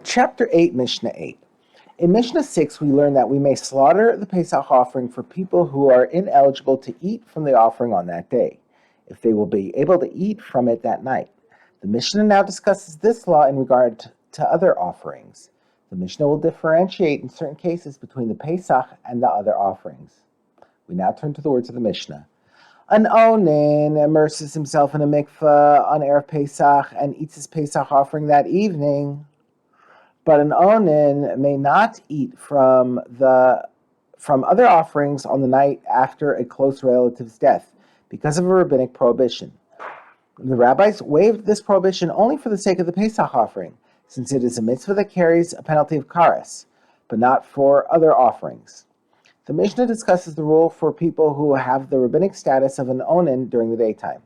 Chapter 8, Mishnah 8. In Mishnah 6, we learn that we may slaughter the Pesach offering for people who are ineligible to eat from the offering on that day, if they will be able to eat from it that night. The Mishnah now discusses this law in regard to other offerings. The Mishnah will differentiate in certain cases between the Pesach and the other offerings. We now turn to the words of the Mishnah. An onin immerses himself in a mikveh on Erev Pesach and eats his Pesach offering that evening. But an onin may not eat from other offerings on the night after a close relative's death because of a rabbinic prohibition. The rabbis waived this prohibition only for the sake of the Pesach offering, since it is a mitzvah that carries a penalty of kares, but not for other offerings. The Mishnah discusses the rule for people who have the rabbinic status of an onin during the daytime.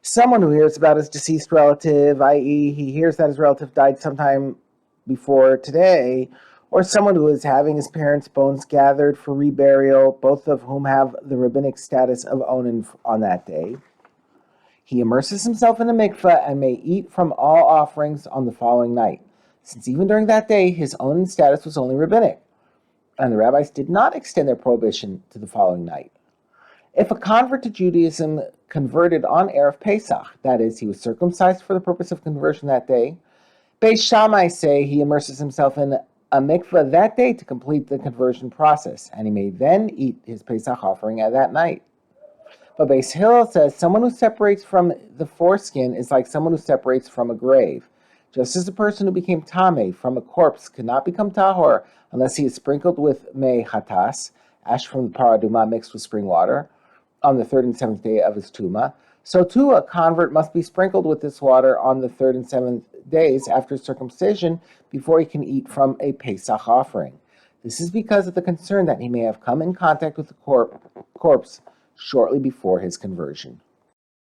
Someone who hears about his deceased relative, i.e., he hears that his relative died sometime before today, or someone who is having his parents' bones gathered for reburial, both of whom have the rabbinic status of onin on that day. He immerses himself in a mikveh and may eat from all offerings on the following night, since even during that day his onin status was only rabbinic, and the rabbis did not extend their prohibition to the following night. If a convert to Judaism converted on Erev Pesach, that is, he was circumcised for the purpose of conversion that day, Beis Shammai say he immerses himself in a mikveh that day to complete the conversion process, and he may then eat his Pesach offering at that night. But Beis Hillel says someone who separates from the foreskin is like someone who separates from a grave. Just as a person who became tameh from a corpse cannot become tahor unless he is sprinkled with mei hatas, ash from the paraduma mixed with spring water, on the third and seventh day of his tuma, so too a convert must be sprinkled with this water on the third and seventh days after circumcision before he can eat from a Pesach offering. This is because of the concern that he may have come in contact with the corpse shortly before his conversion.